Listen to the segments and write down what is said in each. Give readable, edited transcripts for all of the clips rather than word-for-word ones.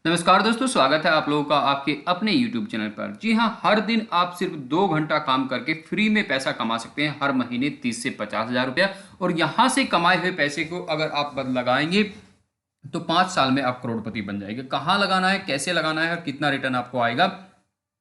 नमस्कार दोस्तों, स्वागत है आप लोगों का आपके अपने YouTube चैनल पर। जी हाँ, हर दिन आप सिर्फ 2 घंटा काम करके फ्री में पैसा कमा सकते हैं। हर महीने 30 से 50 हज़ार रुपया। और यहाँ से कमाए हुए पैसे को अगर आप लगाएंगे तो 5 साल में आप करोड़पति बन जाएंगे। कहाँ लगाना है, कैसे लगाना है और कितना रिटर्न आपको आएगा,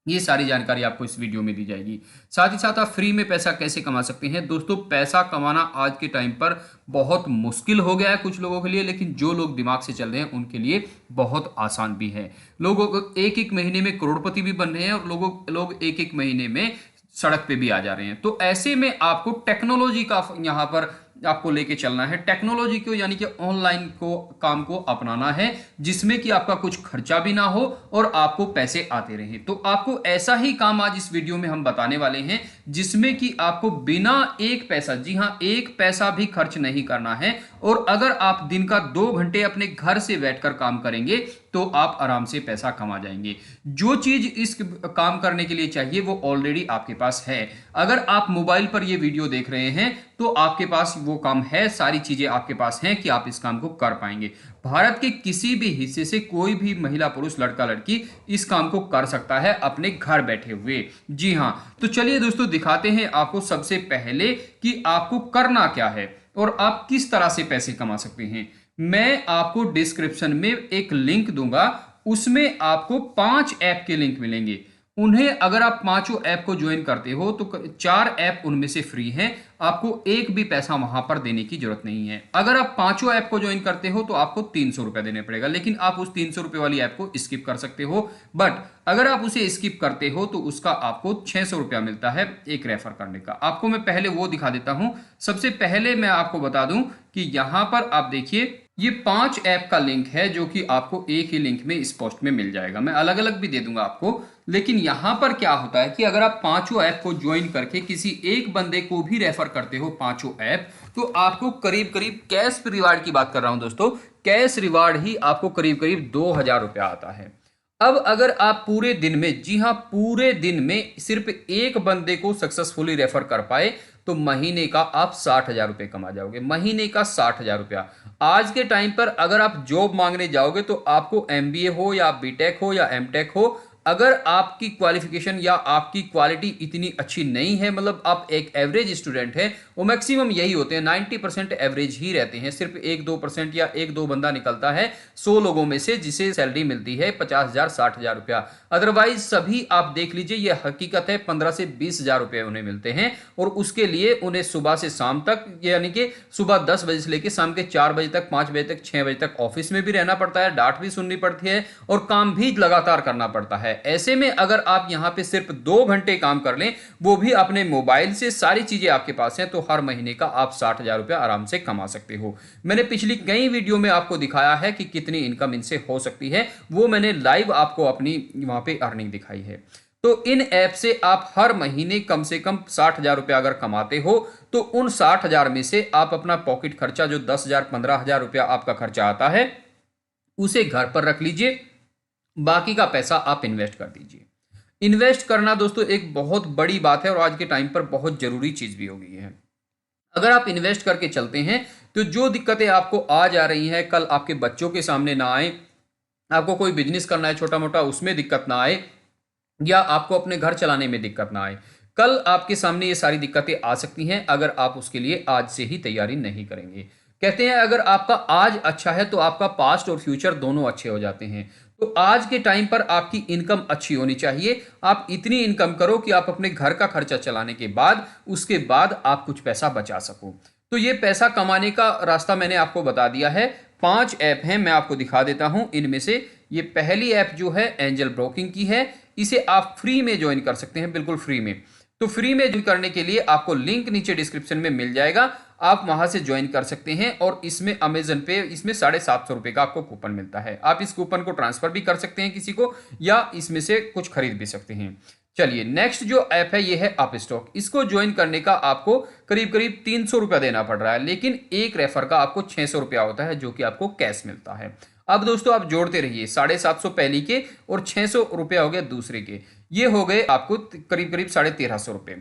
ये सारी जानकारी आपको इस वीडियो में दी जाएगी। साथ ही साथ आप फ्री में पैसा कैसे कमा सकते हैं। दोस्तों, पैसा कमाना आज के टाइम पर बहुत मुश्किल हो गया है कुछ लोगों के लिए, लेकिन जो लोग दिमाग से चल रहे हैं उनके लिए बहुत आसान भी है। लोगों को एक एक महीने में करोड़पति भी बन रहे हैं और लोग एक एक महीने में सड़क पे भी आ जा रहे हैं। तो ऐसे में आपको टेक्नोलॉजी का यहाँ पर आपको लेके चलना है। टेक्नोलॉजी को यानी कि ऑनलाइन को काम को अपनाना है, जिसमें कि आपका कुछ खर्चा भी ना हो और आपको पैसे आते रहे। तो आपको ऐसा ही काम आज इस वीडियो में हम बताने वाले हैं, जिसमें कि आपको बिना एक पैसा, जी हां, एक पैसा भी खर्च नहीं करना है। और अगर आप दिन का 2 घंटे अपने घर से बैठकर काम करेंगे तो आप आराम से पैसा कमा जाएंगे। जो चीज इस काम करने के लिए चाहिए वो ऑलरेडी आपके पास है। अगर आप मोबाइल पर ये वीडियो देख रहे हैं तो आपके पास वो काम है, सारी चीजें आपके पास हैं कि आप इस काम को कर पाएंगे। भारत के किसी भी हिस्से से कोई भी महिला पुरुष लड़का लड़की इस काम को कर सकता है अपने घर बैठे हुए। जी हां, तो चलिए दोस्तों दिखाते हैं आपको सबसे पहले कि आपको करना क्या है और आप किस तरह से पैसे कमा सकते हैं। मैं आपको डिस्क्रिप्शन में एक लिंक दूंगा, उसमें आपको 5 ऐप के लिंक मिलेंगे। उन्हें अगर आप पांचों ऐप को ज्वाइन करते हो तो 4 ऐप उनमें से फ्री हैं। आपको एक भी पैसा वहां पर देने की जरूरत नहीं है। अगर आप पांचों ऐप को ज्वाइन करते हो तो आपको 300 रुपया देने पड़ेगा, लेकिन आप उस 300 रुपये वाली ऐप को स्किप कर सकते हो। बट अगर आप उसे स्किप करते हो तो उसका आपको 600 रुपया मिलता है एक रेफर करने का। आपको मैं पहले वो दिखा देता हूं। सबसे पहले मैं आपको बता दूं कि यहां पर आप देखिए, ये 5 ऐप का लिंक है जो कि आपको एक ही लिंक में इस पोस्ट में मिल जाएगा। मैं अलग अलग भी दे दूंगा आपको, लेकिन यहां पर क्या होता है कि अगर आप पांचों ऐप को ज्वाइन करके किसी एक बंदे को भी रेफर करते हो पांचों ऐप, तो आपको करीब करीब कैश रिवार्ड की बात कर रहा हूं दोस्तों, कैश रिवार्ड ही आपको करीब करीब 2000 रुपया आता है। अब अगर आप पूरे दिन में, जी हां, पूरे दिन में सिर्फ एक बंदे को सक्सेसफुली रेफर कर पाए तो महीने का आप 60 हज़ार रुपये कमा जाओगे। महीने का 60 हज़ार रुपया। आज के टाइम पर अगर आप जॉब मांगने जाओगे तो आपको एमबीए हो या बीटेक हो या एमटेक हो, अगर आपकी क्वालिफिकेशन या आपकी क्वालिटी इतनी अच्छी नहीं है, मतलब आप एक एवरेज स्टूडेंट है, वो मैक्सिमम यही होते हैं, 90% एवरेज ही रहते हैं। सिर्फ 1-2% या एक दो बंदा निकलता है 100 लोगों में से जिसे सैलरी मिलती है 50 हज़ार 60 हज़ार रुपया। अदरवाइज सभी आप देख लीजिए, ये हकीकत है, 15 से 20 हज़ार रुपये उन्हें मिलते हैं। और उसके लिए उन्हें सुबह से शाम तक, यानी कि सुबह 10 बजे से लेकर शाम के 4 बजे तक, 5 बजे तक, 6 बजे तक ऑफिस में भी रहना पड़ता है, डांट भी सुननी पड़ती है और काम भी लगातार करना पड़ता है। ऐसे में अगर आप यहां पे सिर्फ 2 घंटे काम कर लें, वो भी अपने मोबाइल से, सारी चीजें आपके पास हैं, तो हर महीने का आप 60 हज़ार रुपया आराम से कमा सकते हो। मैंने पिछली कई वीडियो में आपको दिखाया है कि कितनी इनकम इनसे हो सकती है, वो मैंने लाइव आपको अपनी वहां पे अर्निंग दिखाई है। तो इन ऐप से आप हर महीने कम से कम 60 हज़ार रुपया अगर कमाते हो तो उन 60 हज़ार में से आप अपना पॉकेट खर्चा, जो 10 हज़ार 15 हज़ार रुपया आपका खर्चा आता है, उसे घर पर रख लीजिए। बाकी का पैसा आप इन्वेस्ट कर दीजिए। इन्वेस्ट करना दोस्तों एक बहुत बड़ी बात है और आज के टाइम पर बहुत जरूरी चीज भी हो गई है। अगर आप इन्वेस्ट करके चलते हैं तो जो दिक्कतें आपको आज आ रही हैं, कल आपके बच्चों के सामने ना आए। आपको कोई बिजनेस करना है छोटा मोटा, उसमें दिक्कत ना आए, या आपको अपने घर चलाने में दिक्कत ना आए। कल आपके सामने ये सारी दिक्कतें आ सकती हैं अगर आप उसके लिए आज से ही तैयारी नहीं करेंगे। कहते हैं अगर आपका आज अच्छा है तो आपका पास्ट और फ्यूचर दोनों अच्छे हो जाते हैं। तो आज के टाइम पर आपकी इनकम अच्छी होनी चाहिए। आप इतनी इनकम करो कि आप अपने घर का खर्चा चलाने के बाद, उसके बाद आप कुछ पैसा बचा सको। तो ये पैसा कमाने का रास्ता मैंने आपको बता दिया है। 5 ऐप हैं, मैं आपको दिखा देता हूं। इनमें से ये पहली ऐप जो है एंजल ब्रोकिंग की है, इसे आप फ्री में ज्वाइन कर सकते हैं, बिल्कुल फ्री में। तो फ्री में ज्वाइन करने के लिए आपको लिंक नीचे डिस्क्रिप्शन में मिल जाएगा, आप वहां से ज्वाइन कर सकते हैं। और इसमें अमेजन पे, इसमें 750 रुपए का आपको कूपन मिलता है। आप इस कूपन को ट्रांसफर भी कर सकते हैं किसी को, या इसमें से कुछ खरीद भी सकते हैं। चलिए, नेक्स्ट जो ऐप है ये है अपस्टॉक। इसको ज्वाइन करने का आपको करीब करीब 300 रुपया देना पड़ रहा है, लेकिन एक रेफर का आपको 600 रुपया होता है जो कि आपको कैश मिलता है। अब दोस्तों आप जोड़ते रहिए, 750 पहली के और 600 रुपया हो गया दूसरे के, ये हो गए आपको करीब करीब 1350 रुपये।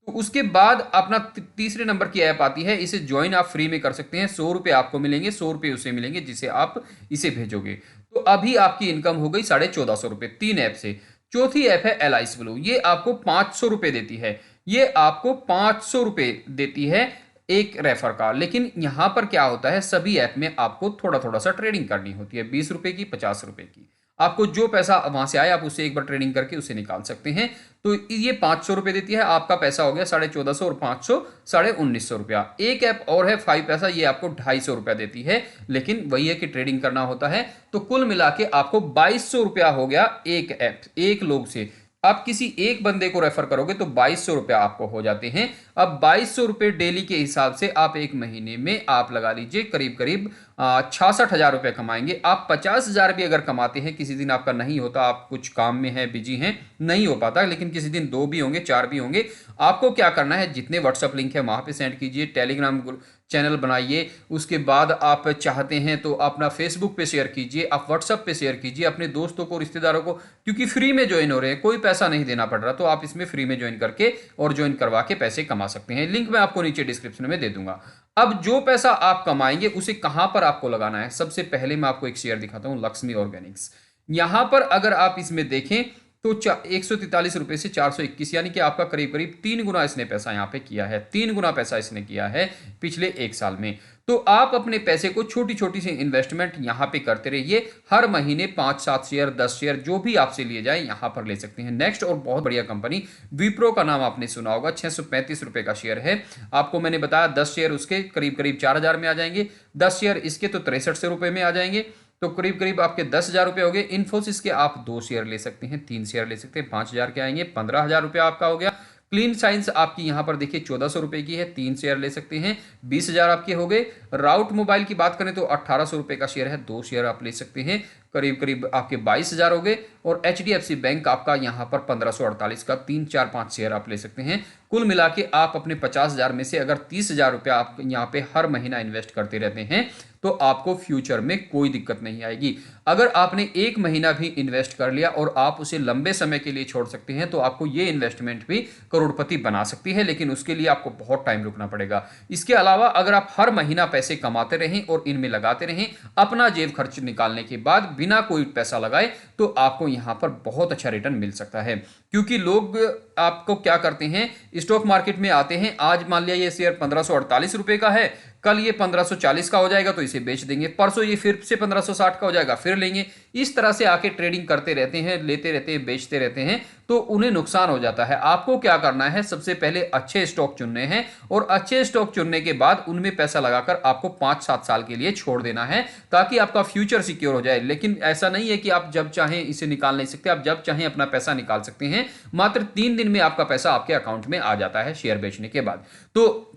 तो उसके बाद अपना तीसरे नंबर की ऐप आती है, इसे ज्वाइन आप फ्री में कर सकते हैं। 100 रुपये आपको मिलेंगे, 100 रुपये उसे मिलेंगे जिसे आप इसे भेजोगे। तो अभी आपकी इनकम हो गई 1450 रुपए 3 ऐप से। चौथी ऐप है एलाइस ब्लू, ये आपको 500 रुपए देती है। ये आपको 500 रुपए देती है एक रेफर का। लेकिन यहां पर क्या होता है, सभी ऐप में आपको थोड़ा थोड़ा सा ट्रेडिंग करनी होती है, 20 रुपए की, 50 रुपए की। आपको जो पैसा वहां से आए आप उसे एक बार ट्रेडिंग करके उसे निकाल सकते हैं। तो ये 500 रुपए देती है, आपका पैसा हो गया 1450 और 500 1950 रुपया। एक ऐप और है 5 पैसा, ये आपको 250 रुपया देती है, लेकिन वही है कि ट्रेडिंग करना होता है। तो कुल मिला के आपको 2200 रुपया हो गया एक ऐप, एक लोग से। आप किसी एक बंदे को रेफर करोगे तो 2200 रुपया आपको हो जाते हैं। अब 2200 रुपये डेली के हिसाब से आप एक महीने में आप लगा लीजिए करीब करीब 66,000 रुपये कमाएंगे। आप 50,000 भी अगर कमाते हैं, किसी दिन आपका नहीं होता, आप कुछ काम में है, बिजी हैं, नहीं हो पाता, लेकिन किसी दिन 2 भी होंगे, 4 भी होंगे, आपको क्या करना है, जितने व्हाट्सअप लिंक है वहां पे सेंड कीजिए, टेलीग्राम चैनल बनाइए, उसके बाद आप चाहते हैं तो अपना फेसबुक पे शेयर कीजिए, आप व्हाट्सएप पे शेयर कीजिए अपने दोस्तों को, रिश्तेदारों को, क्योंकि फ्री में ज्वाइन हो रहे हैं, कोई पैसा नहीं देना पड़ रहा, तो आप इसमें फ्री में ज्वाइन करके और ज्वाइन करवा के पैसे कमा सकते हैं। लिंक मैं आपको नीचे डिस्क्रिप्शन में दे दूंगा। अब जो पैसा आप कमाएंगे उसे कहां पर आपको लगाना है, सबसे पहले मैं आपको एक शेयर दिखाता हूं, लक्ष्मी ऑर्गेनिक्स। यहां पर अगर आप इसमें देखें तो 143 रुपए से 421, यानी कि आपका करीब करीब 3 गुना इसने पैसा यहां पे किया है, 3 गुना पैसा इसने किया है पिछले 1 साल में। तो आप अपने पैसे को छोटी छोटी सी इन्वेस्टमेंट यहां पे करते रहिए, हर महीने 5-7 शेयर, 10 शेयर जो भी आपसे लिए जाए यहां पर ले सकते हैं। नेक्स्ट और बहुत बढ़िया कंपनी विप्रो का नाम आपने सुना होगा, 635 रुपए का शेयर है। आपको मैंने बताया 10 शेयर उसके करीब करीब 4000 में आ जाएंगे, 10 शेयर इसके तो 63 रुपए में आ जाएंगे, तो करीब करीब आपके 10,000 रुपए हो गए। इन्फोसिस के आप 2 शेयर ले सकते हैं, 3 शेयर ले सकते हैं, 5,000 के आएंगे, 15,000 रुपया आपका हो गया। क्लीन साइंस आपकी यहां पर देखिए 1400 रुपए की है, 3 शेयर ले सकते हैं, 20,000 आपके हो गए। राउट मोबाइल की बात करें तो 1800 रुपए का शेयर है, 2 शेयर आप ले सकते हैं, करीब करीब आपके 22,000 हो गए। और HDFC बैंक आपका यहां पर 1548 का 3, 4, 5 शेयर आप ले सकते हैं। कुल मिला के आप अपने 50,000 में से अगर 30,000 रुपया आप यहां पे हर महीना इन्वेस्ट करते रहते हैं तो आपको फ्यूचर में कोई दिक्कत नहीं आएगी। अगर आपने 1 महीना भी इन्वेस्ट कर लिया और आप उसे लंबे समय के लिए छोड़ सकते हैं तो आपको ये इन्वेस्टमेंट भी करोड़पति बना सकती है, लेकिन उसके लिए आपको बहुत टाइम रुकना पड़ेगा। इसके अलावा अगर आप हर महीना पैसे कमाते रहें और इनमें लगाते रहें, अपना जेब खर्च निकालने के बाद बिना कोई पैसा लगाए, तो आपको यहां पर बहुत अच्छा रिटर्न मिल सकता है। क्योंकि लोग आपको क्या करते हैं, स्टॉक मार्केट में आते हैं, आज मान लिया ये शेयर 1548 रुपए का है, कल ये 1540 का हो जाएगा तो इसे बेच देंगे, परसों ये फिर से 1560 का हो जाएगा फिर लेंगे। इस तरह से आके ट्रेडिंग करते रहते हैं, लेते रहते हैं, बेचते रहते हैं, तो उन्हें नुकसान हो जाता है। आपको क्या करना है, सबसे पहले अच्छे स्टॉक चुनने हैं और अच्छे स्टॉक चुनने के बाद उनमें पैसा लगाकर आपको 5-7 साल के लिए छोड़ देना है, ताकि आपका फ्यूचर सिक्योर हो जाए। लेकिन ऐसा नहीं है कि आप जब चाहें इसे निकाल नहीं सकते, आप जब चाहें अपना पैसा निकाल सकते हैं। मात्र 3 दिन में आपका पैसा आपके अकाउंट में आ जाता है शेयर बेचने के बाद। तो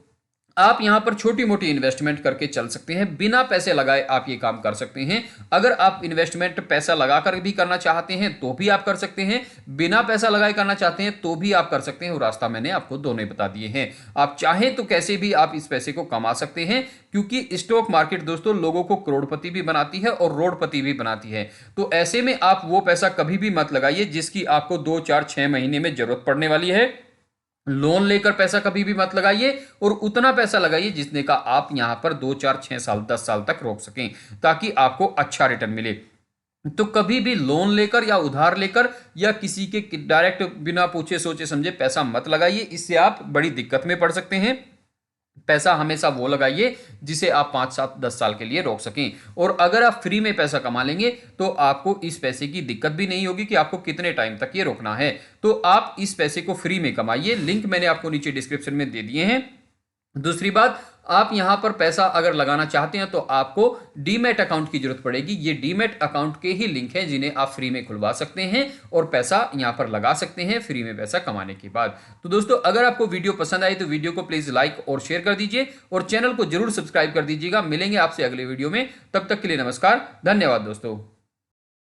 आप यहां पर छोटी मोटी इन्वेस्टमेंट करके चल सकते हैं, बिना पैसे लगाए आप ये काम कर सकते हैं। अगर आप इन्वेस्टमेंट पैसा लगाकर भी करना चाहते हैं तो भी आप कर सकते हैं, बिना पैसा लगाए करना चाहते हैं तो भी आप कर सकते हैं। वो रास्ता मैंने आपको दोनों बता दिए हैं। आप चाहें तो कैसे भी आप इस पैसे को कमा सकते हैं, क्योंकि स्टॉक मार्केट दोस्तों लोगों को करोड़पति भी बनाती है और रोडपति भी बनाती है। तो ऐसे में आप वो पैसा कभी भी मत लगाइए जिसकी आपको 2, 4, 6 महीने में जरूरत पड़ने वाली है। लोन लेकर पैसा कभी भी मत लगाइए और उतना पैसा लगाइए जितने का आप यहां पर 2, 4, 6 साल, 10 साल तक रोक सकें, ताकि आपको अच्छा रिटर्न मिले। तो कभी भी लोन लेकर या उधार लेकर या किसी के डायरेक्ट बिना पूछे सोचे समझे पैसा मत लगाइए, इससे आप बड़ी दिक्कत में पड़ सकते हैं। पैसा हमेशा वो लगाइए जिसे आप 5, 7, 10 साल के लिए रोक सकें। और अगर आप फ्री में पैसा कमा लेंगे तो आपको इस पैसे की दिक्कत भी नहीं होगी कि आपको कितने टाइम तक ये रोकना है। तो आप इस पैसे को फ्री में कमाइए, लिंक मैंने आपको नीचे डिस्क्रिप्शन में दे दिए हैं। दूसरी बात, आप यहां पर पैसा अगर लगाना चाहते हैं तो आपको डीमैट अकाउंट की जरूरत पड़ेगी। ये डीमैट अकाउंट के ही लिंक हैं जिन्हें आप फ्री में खुलवा सकते हैं और पैसा यहां पर लगा सकते हैं फ्री में पैसा कमाने के बाद। तो दोस्तों, अगर आपको वीडियो पसंद आई तो वीडियो को प्लीज लाइक और शेयर कर दीजिए और चैनल को जरूर सब्सक्राइब कर दीजिएगा। मिलेंगे आपसे अगले वीडियो में, तब तक के लिए नमस्कार, धन्यवाद दोस्तों।